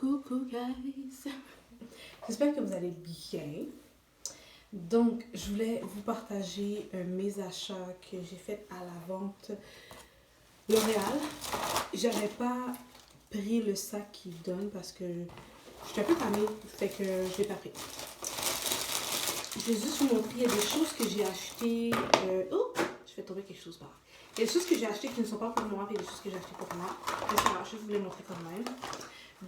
Coucou guys! J'espère que vous allez bien. Donc, je voulais vous partager mes achats que j'ai faits à la vente L'Oréal. J'avais pas pris le sac qu'ils donnent parce que je suis un peu tannée, fait que je l'ai pas pris. Je vais juste vous montrer, il y a des choses que j'ai achetées. Oh! Je vais tomber quelque chose par là. Il y a des choses que j'ai achetées qui ne sont pas pour moi, et des choses que j'ai achetées pour moi. Mais ça va, je vais vous les montrer quand même.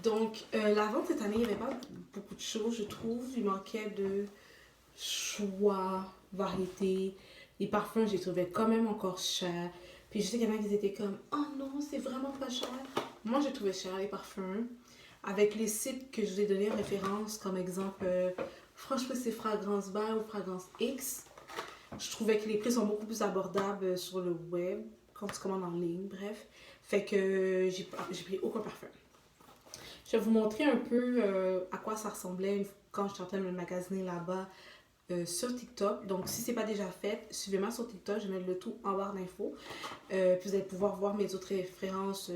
Donc, la vente cette année, il n'y avait pas beaucoup de choses, je trouve. Il manquait de choix, variété. Les parfums, je les trouvais quand même encore chers. Puis je sais qu'il y en a qui étaient comme, oh non, c'est vraiment pas cher. Moi, je trouvais cher les parfums. Avec les sites que je vous ai donné en référence, comme exemple, franchement, c'est Fragrance Bar ou Fragrance X. Je trouvais que les prix sont beaucoup plus abordables sur le web, quand tu commandes en ligne, bref. Fait que j'ai pris aucun parfum. Je vais vous montrer un peu à quoi ça ressemblait quand je suis en train de me magasiner là-bas sur TikTok. Donc, si ce n'est pas déjà fait, suivez-moi sur TikTok. Je vais mettre le tout en barre d'infos. Puis, vous allez pouvoir voir mes autres références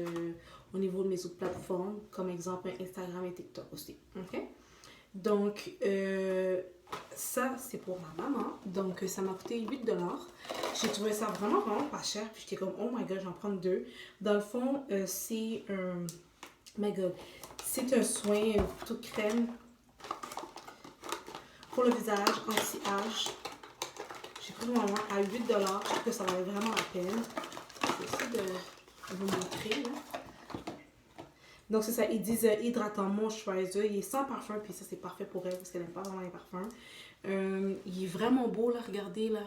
au niveau de mes autres plateformes, comme exemple Instagram et TikTok aussi. OK? Donc, ça, c'est pour ma maman. Donc, ça m'a coûté 8 $. J'ai trouvé ça vraiment, vraiment pas cher. Puis, j'étais comme, oh my god, j'en prends deux. Dans le fond, c'est un... My god. C'est un soin plutôt crème pour le visage, anti-âge. J'ai pris mon maman à 8 $. Je trouve que ça valait vraiment la peine. Je vais essayer de vous montrer. Là. Donc, c'est ça. Ils disent hydratant moisturizer. Il est sans parfum. Puis ça, c'est parfait pour elle parce qu'elle n'aime pas vraiment les parfums. Il est vraiment beau, là. Regardez, là.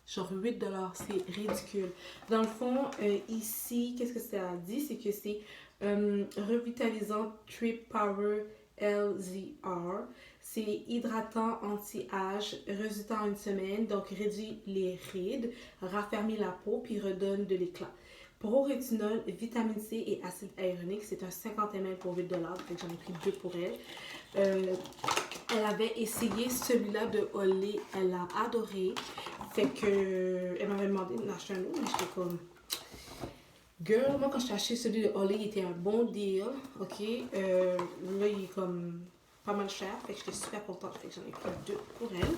Genre 8 $. C'est ridicule. Dans le fond, ici, qu'est-ce que ça dit? C'est que c'est revitalisant Trip Power LZR. C'est hydratant anti-âge, résultat en une semaine, donc réduit les rides, raffermit la peau puis redonne de l'éclat. Pro-rétinol, vitamine C et acide hyaluronique, c'est un 50 ml pour 8 $, donc j'en ai pris deux pour elle. Elle avait essayé celui-là de Olay, elle l'a adoré, fait que elle m'avait demandé d'en acheter un autre, mais j'étais comme... Girl, moi quand j'ai acheté celui de Olay, il était un bon deal, ok? Là, il est comme pas mal cher, fait que j'étais super contente, fait que j'en ai pris deux pour elle.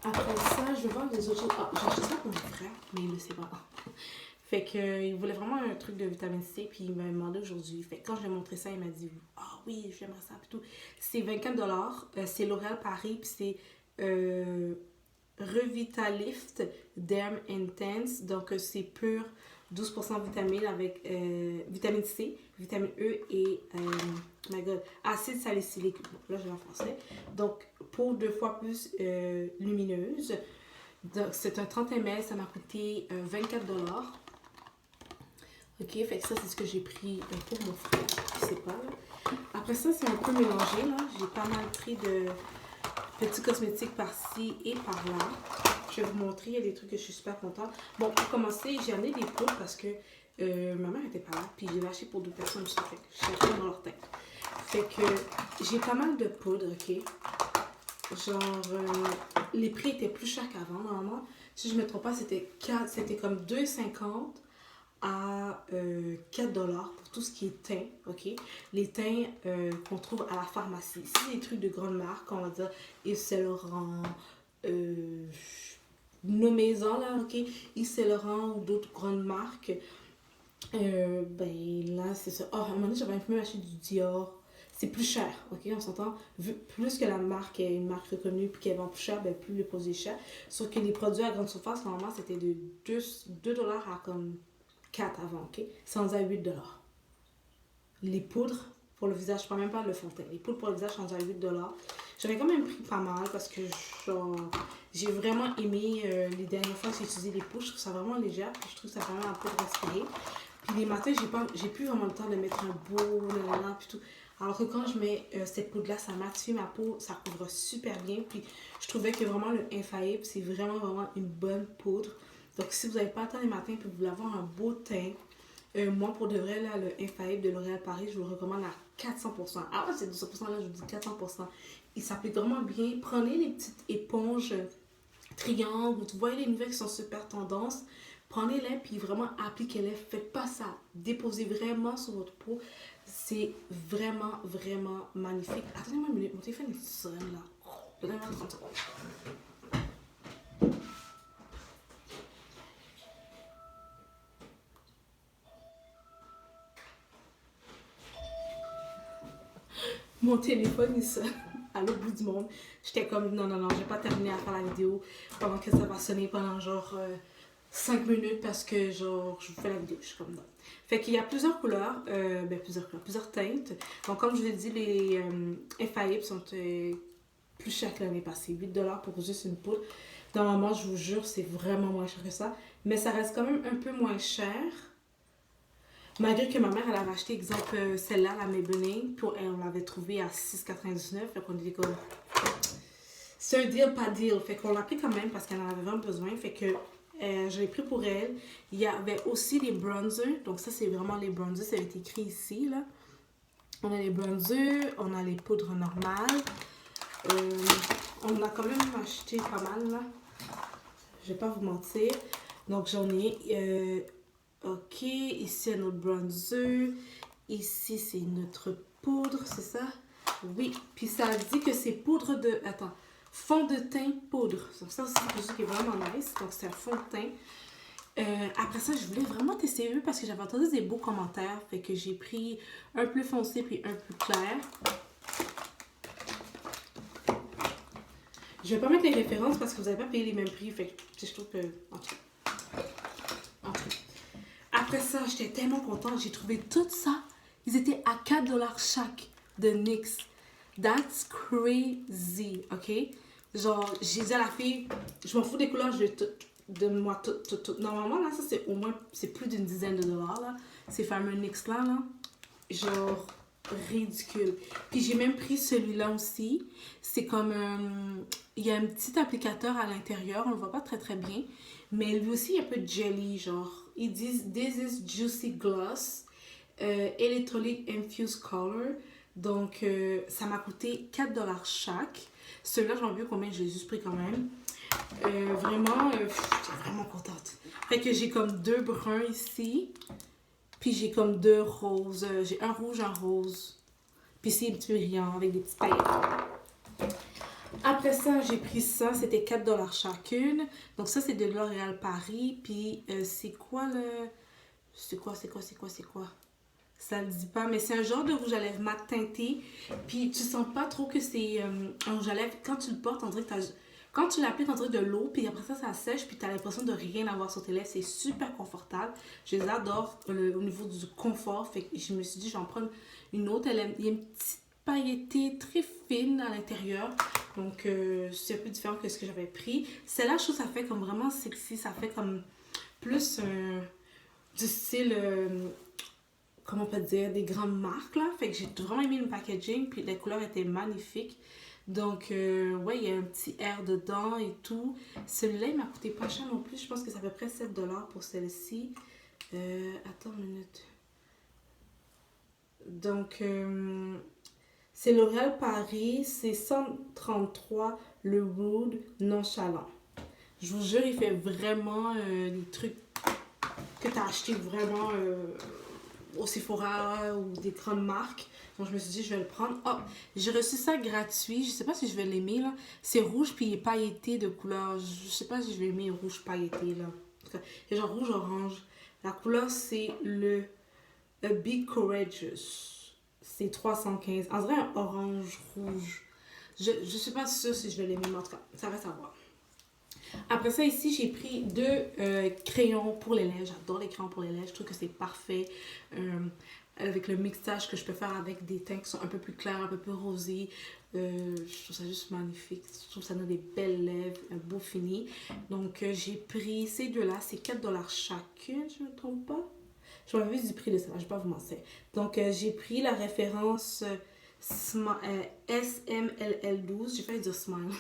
Après ça, je vais voir les autres choses. Ah, j'ai acheté ça pour mon frère, mais il le sait pas. Fait que il voulait vraiment un truc de vitamine C, puis il m'a demandé aujourd'hui. Fait que quand je lui ai montré ça, il m'a dit « Ah oui, j'aimerais ça, puis tout. » C'est 24 $, c'est L'Oréal Paris, puis c'est... Revitalift Derm Intense, donc c'est pur 12% vitamine avec vitamine C, vitamine E et my God, acide salicylique. Là, je l'ai en français. Donc, peau 2 fois plus lumineuse. Donc, c'est un 30 ml, ça m'a coûté 24 $. Ok, fait que ça, c'est ce que j'ai pris pour mon frère, je sais pas. Là. Après ça, c'est un peu mélangé, là. J'ai pas mal pris de petits cosmétiques par-ci et par-là. Je vais vous montrer, il y a des trucs que je suis super contente. Bon, pour commencer, j'ai amené des poudres parce que ma mère était pas là, puis j'ai acheté pour 2 personnes aussi, fait que je suis acheté dans leur tête. Fait que j'ai pas mal de poudres, ok? Genre, les prix étaient plus chers qu'avant, normalement. Si je me trompe pas, c'était comme 2,50 à 4 $ pour tout ce qui est teint, ok? Les teints qu'on trouve à la pharmacie. C'est des trucs de grande marque, on va dire Yves Saint Laurent, nommez-en là, ok? Yves Saint Laurent ou d'autres grandes marques. Ben là, c'est ça. Oh, à un moment donné, j'avais même acheté du Dior. C'est plus cher, ok? On s'entend. Plus que la marque est une marque reconnue puis qu'elle vend plus cher, ben plus le produit est cher. Sauf que les produits à grande surface, normalement, c'était de 2 $ à comme 4 avant, ok? C'est rendu à 8 $. Les poudres pour le visage, je ne prends même pas le fond de teint. Les poudres pour le visage sont rendues à 8 $. J'avais quand même pris pas mal parce que j'ai vraiment aimé les dernières fois que j'ai utilisé les poudres. Je trouve ça vraiment légère, puis je trouve ça vraiment un peu de respirer. Puis les matins, j'ai plus vraiment le temps de mettre un beau, puis tout. Alors que quand je mets cette poudre-là, ça matifie ma peau, ça couvre super bien. Puis je trouvais que vraiment le Infaillible, c'est vraiment, vraiment une bonne poudre. Donc si vous n'avez pas le temps les matins, puis vous voulez avoir un beau teint, moi, pour de vrai, là, le Infaillible de L'Oréal Paris, je vous le recommande à 400%. Ah ouais, c'est 200%, là, je vous dis 400%. Il s'applique vraiment bien. Prenez les petites éponges triangles, vous voyez les nouvelles qui sont super tendances. Prenez-les, puis vraiment appliquez-les. Faites pas ça. Déposez vraiment sur votre peau. C'est vraiment, vraiment magnifique. Attendez-moi une minute, mon téléphone il sonne là. Donnez-moi 30 secondes. Mon téléphone il sonne à l'autre bout du monde. J'étais comme non, non, non, j'ai pas terminé à faire la vidéo pendant que ça va sonner pendant genre 5 minutes parce que genre je vous fais la vidéo. Je suis comme non. Fait qu'il y a plusieurs couleurs, plusieurs teintes. Donc comme je vous l'ai dit, les FIP sont plus chers que l'année passée. 8$ pour juste une poudre. Normalement, je vous jure, c'est vraiment moins cher que ça. Mais ça reste quand même un peu moins cher. Malgré que ma mère, elle avait acheté, exemple, celle-là, la Maybelline, puis on l'avait trouvée à 6,99. Fait qu'on était comme... C'est un deal, pas deal. Fait qu'on l'a pris quand même parce qu'elle en avait vraiment besoin. Fait que je l'ai pris pour elle. Il y avait aussi les bronzers. Donc ça, c'est vraiment les bronzers. Ça avait été écrit ici, là. On a les bronzers, on a les poudres normales. On a quand même acheté pas mal, là. Je vais pas vous mentir. Donc j'en ai... ok, ici un autre bronzer. Ici, c'est notre poudre, c'est ça? Oui, puis ça dit que c'est poudre de... Attends, fond de teint poudre. Donc ça aussi, c'est quelque chose qui est vraiment nice. Donc c'est un fond de teint. Après ça, je voulais vraiment tester eux parce que j'avais entendu des beaux commentaires. Fait que j'ai pris un plus foncé puis un plus clair. Je vais pas mettre les références parce que vous n'avez pas payé les mêmes prix. Fait que je trouve que... En tout cas. Après ça, j'étais tellement contente. J'ai trouvé tout ça. Ils étaient à 4$ chaque de NYX. That's crazy, ok? Genre, j'ai dit à la fille, je m'en fous des couleurs, je vais tout, donne-moi tout. Normalement, là, ça, c'est au moins, c'est plus d'une dizaine de dollars, là. Ces fameux NYX là. Genre, ridicule. Puis j'ai même pris celui-là aussi. C'est comme, il y a un petit applicateur à l'intérieur, on le voit pas très très bien. Mais lui aussi, il y a un peu de jelly, genre. Ils disent, this is juicy gloss, electrolyte infused color. Donc, ça m'a coûté 4$ chaque. Celui-là, j'en veux combien, je l'ai juste pris quand même. Vraiment, j'étais vraiment contente. Fait que j'ai comme 2 bruns ici. Puis j'ai comme 2 roses. J'ai un rouge, un rose. Puis c'est un petit peu brillant avec des petites paillettes. Après ça, j'ai pris ça. C'était 4$ chacune. Donc ça, c'est de L'Oréal Paris. Puis c'est quoi le... C'est quoi? Ça le dit pas, mais c'est un genre de rouge à lèvres mat teinté. Puis tu sens pas trop que c'est un rouge à lèvres. Quand tu le portes, on dirait que quand tu l'appliques, on dirait de l'eau. Puis après ça, ça sèche. Puis tu as l'impression de rien avoir sur tes lèvres. C'est super confortable. Je les adore au niveau du confort. Fait que je me suis dit, je vais en prendre une autre. Il y a une petite paillettée très fine à l'intérieur. Donc, c'est un peu différent que ce que j'avais pris. Celle-là, je trouve que ça fait comme vraiment sexy. Ça fait comme plus du style... comment on peut dire, des grandes marques là. Fait que j'ai vraiment aimé le packaging, puis les couleurs étaient magnifiques. Donc, ouais, il y a un petit air dedans et tout. Celui-là, il m'a coûté pas cher non plus. Je pense que c'est à peu près 7$ pour celle-ci. Attends une minute. Donc, c'est L'Oréal Paris. C'est 133 le Rude Nonchalant. Je vous jure, il fait vraiment des trucs que tu as acheté vraiment... au Sephora ou des grandes marques. Donc, je me suis dit, je vais le prendre. Oh, j'ai reçu ça gratuit. Je sais pas si je vais l'aimer, là. C'est rouge, puis il est pailleté de couleur. Je sais pas si je vais aimer le rouge pailleté, là. En tout cas, il y a genre rouge-orange. La couleur, c'est le Be Courageous. C'est 315. En vrai, un orange-rouge. Je suis pas sûre si je vais l'aimer, mais en tout cas, ça reste à voir. Après ça, ici, j'ai pris 2 crayons pour les lèvres. J'adore les crayons pour les lèvres. Je trouve que c'est parfait. Avec le mixage que je peux faire avec des teints qui sont un peu plus clairs, un peu plus rosés. Je trouve ça juste magnifique. Je trouve que ça donne des belles lèvres, un beau fini. Donc, j'ai pris ces 2-là. C'est 4$ chacune, je ne me trompe pas. Je m'avais vu du prix de ça, je ne vais pas vous mentir. Donc, j'ai pris la référence SMLL12. J'ai failli dire Smile.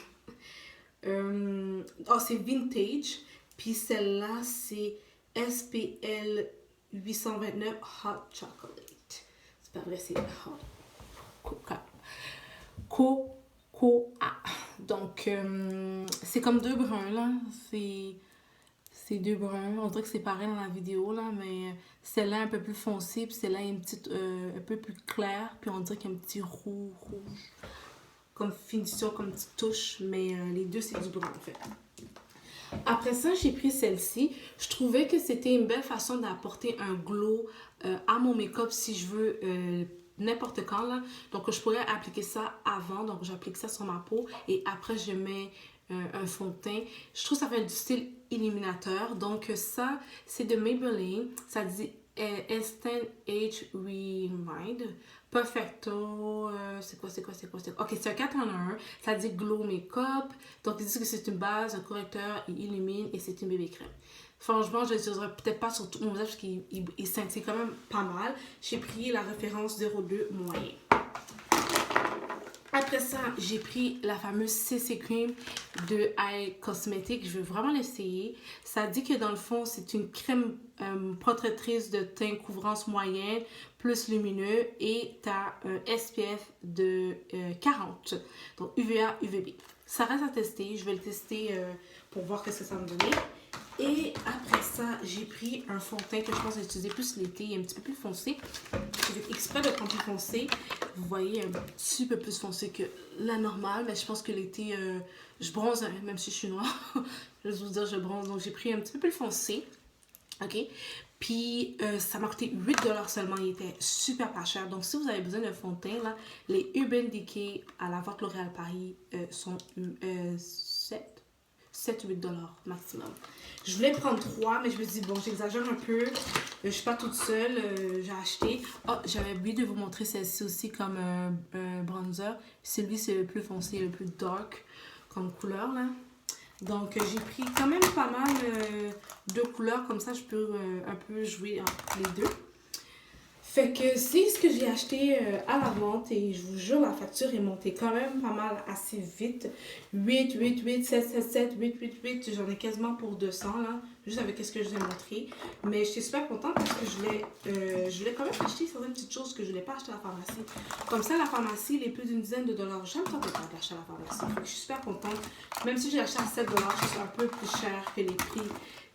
C'est Vintage. Puis celle-là, c'est SPL 829 Hot Chocolate. C'est pas vrai, c'est Hot Cocoa. Donc, c'est comme 2 bruns, là. C'est deux bruns. On dirait que c'est pareil dans la vidéo, là, mais celle-là est un peu plus foncée, puis celle-là est une petite, un peu plus claire, puis on dirait qu'il y a un petit rouge comme finition, comme petite touche, mais les deux, c'est du brun, en fait. Après ça, j'ai pris celle-ci. Je trouvais que c'était une belle façon d'apporter un glow à mon make-up si je veux n'importe quand, là. Donc, je pourrais appliquer ça avant. Donc, j'applique ça sur ma peau et après, je mets un fond de teint. Je trouve que ça fait du style illuminateur. Donc, ça, c'est de Maybelline. Ça dit Instant Age Remind. Perfecto. C'est quoi? Ok, c'est un 4 en 1. Ça dit Glow Makeup. Donc, ils disent que c'est une base, un correcteur, il illumine et c'est une bébé crème. Franchement, je ne l'utiliserai peut-être pas sur tout mon visage parce qu'il scintille quand même pas mal. J'ai pris la référence 02 moyen. Après ça, j'ai pris la fameuse CC Cream de Eye Cosmetics. Je veux vraiment l'essayer. Ça dit que dans le fond, c'est une crème protectrice de teint couvrance moyenne plus lumineux et tu as un SPF de 40. Donc UVA, UVB. Ça reste à tester. Je vais le tester pour voir ce que ça va me donner. Et après ça, j'ai pris un fond de teint que je pense utiliser plus l'été, un petit peu plus foncé. J'ai fait exprès de prendre plus foncé. Vous voyez, un petit peu plus foncé que la normale, mais je pense que l'été, je bronze, même si je suis noire. Je vais vous dire, je bronze, donc j'ai pris un petit peu plus foncé. Ok? Puis, ça m'a coûté 8$ seulement. Il était super pas cher. Donc, si vous avez besoin de fond de teint, là, les Urban Decay à la vente L'Oréal Paris sont 7-8$ maximum. Je voulais prendre 3, mais je me dis, bon, j'exagère un peu. Je suis pas toute seule. J'ai acheté. Oh, j'avais oublié de vous montrer celle-ci aussi comme un bronzer. Celui, c'est le plus foncé, le plus dark comme couleur, là. Donc, j'ai pris quand même pas mal de couleurs. Comme ça, je peux un peu jouer entre les deux. Fait que c'est ce que j'ai acheté à la vente et je vous jure, la facture est montée quand même pas mal assez vite. 8, 8, 8, 7, 7, 7, 8, 8, 8, j'en ai quasiment pour 200 là, juste avec ce que je vous ai montré. Mais j'étais super contente parce que je voulais quand même acheter certaines petites choses que je ne voulais pas acheter à la pharmacie. Comme ça, la pharmacie, il est plus d'une dizaine de dollars. J'aime pas de l'acheter à la pharmacie. Fait que je suis super contente. Même si j'ai acheté à 7$, c'est un peu plus cher que les prix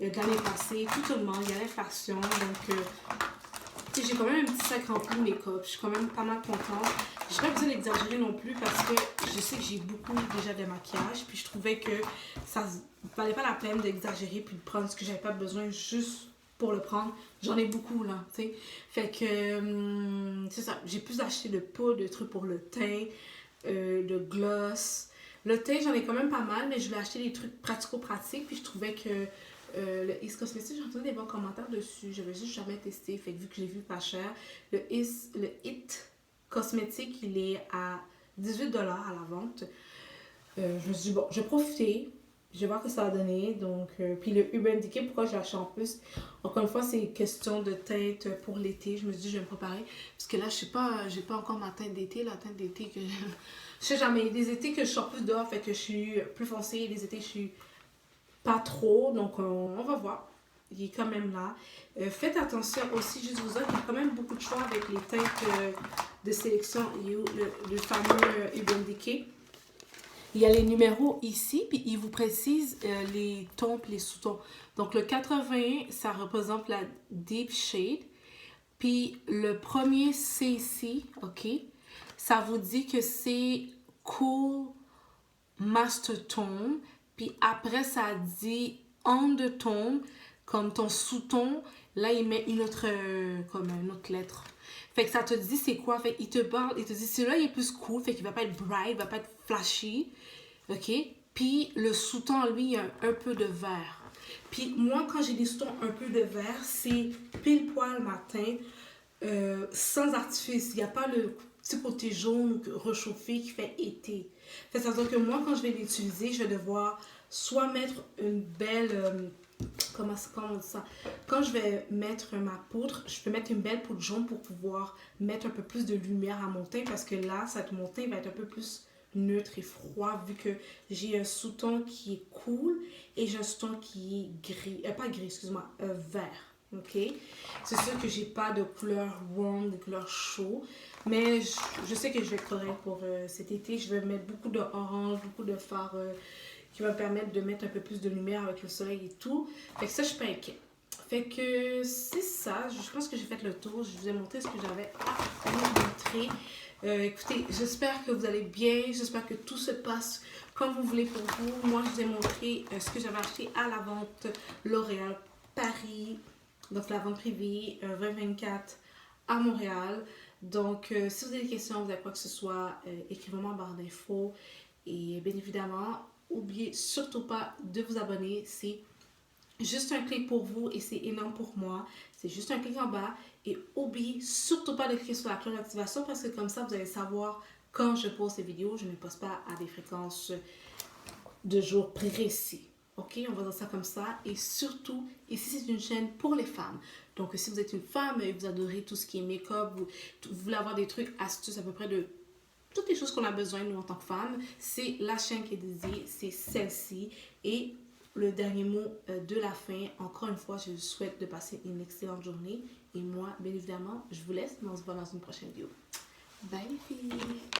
de l'année passée. Tout le monde, il y a l'inflation, donc... j'ai quand même un petit sac rempli de make-up. Je suis quand même pas mal contente. J'ai pas besoin d'exagérer non plus parce que je sais que j'ai beaucoup déjà de maquillage. Puis je trouvais que ça valait pas la peine d'exagérer puis de prendre ce que j'avais pas besoin juste pour le prendre. J'en ai beaucoup là, tu sais. Fait que c'est ça. J'ai plus acheté de poudre, de trucs pour le teint, de gloss. Le teint, j'en ai quand même pas mal, mais je voulais acheter des trucs pratico-pratiques. Puis je trouvais que le Is Cosmetics, j'ai entendu des bons commentaires dessus. J'avais juste jamais testé. Fait que vu que j'ai vu pas cher, le It Cosmetics, il est à 18$ à la vente. Je me suis dit, bon, je vais profiter. Je vais voir ce que ça va donner. Donc, puis le Urban Decay, pourquoi j'ai acheté en plus? Encore une fois, c'est question de teinte pour l'été. Je me suis dit, je vais me préparer. Parce que là, je sais pas, j'ai pas encore ma teinte d'été. La teinte d'été que je sais jamais. Il y a des étés que je sors plus dehors, fait que je suis plus foncée. Et des étés, je suis pas trop, donc on va voir. Il est quand même là. Faites attention aussi, juste vous dire qu'il y a quand même beaucoup de choix avec les teintes de sélection. Le fameux Urban Decay. Il y a les numéros ici, puis il vous précise les tons et les sous-tons. Donc le 81, ça représente la Deep Shade. Puis le premier C ici, ok, ça vous dit que c'est Cool Master Tone. Puis après, ça dit undertone, comme ton sous-ton. Là, il met une autre, comme une autre lettre. Fait que ça te dit c'est quoi. Fait qu'il te parle, il te dit celui-là, il est plus cool. Fait qu'il va pas être bright, il va pas être flashy. OK? Puis le sous-ton, lui, il y a un peu de vert. Puis moi, quand j'ai des sous-tons un peu de vert, c'est pile poil ma teinte, sans artifice. Il n'y a pas le petit côté jaune réchauffé qui fait été. Ça veut dire que moi, quand je vais l'utiliser, je vais devoir soit mettre une belle... comment on dit ça? Quand je vais mettre ma poudre, je peux mettre une belle poudre jaune pour pouvoir mettre un peu plus de lumière à mon teint parce que là, mon teint va être un peu plus neutre et froid vu que j'ai un sous-ton qui est cool et j'ai un sous-ton qui est gris, pas gris, excuse-moi, vert. Ok, c'est sûr que j'ai pas de couleur warm, de couleur chaud, mais je sais que je vais être correct pour cet été. Je vais mettre beaucoup d'orange, beaucoup de fard qui va me permettre de mettre un peu plus de lumière avec le soleil et tout. Fait que ça, je suis pas inquiète. Fait que c'est ça, je pense que j'ai fait le tour, je vous ai montré ce que j'avais à vous montrer. Écoutez, j'espère que vous allez bien, j'espère que tout se passe comme vous voulez pour vous. Moi, je vous ai montré ce que j'avais acheté à la vente L'Oréal Paris, donc la vente privée 2024 à Montréal. Donc, si vous avez des questions, vous avez quoi que ce soit, écrivez-moi en barre d'infos. Et bien évidemment, n'oubliez surtout pas de vous abonner, c'est juste un clic pour vous et c'est énorme pour moi. C'est juste un clic en bas. Et n'oubliez surtout pas de cliquer sur la cloche d'activation parce que comme ça, vous allez savoir quand je pose ces vidéos. Je ne poste pas à des fréquences de jours précis. Ok, on va dire ça comme ça. Et surtout, ici, c'est une chaîne pour les femmes. Donc, si vous êtes une femme et vous adorez tout ce qui est make-up, vous voulez avoir des trucs, astuces à peu près de toutes les choses qu'on a besoin, nous, en tant que femmes, c'est la chaîne qui est dédiée, c'est celle-ci. Et le dernier mot de la fin, encore une fois, je vous souhaite de passer une excellente journée. Et moi, bien évidemment, je vous laisse, mais on se voit dans une prochaine vidéo. Bye les filles!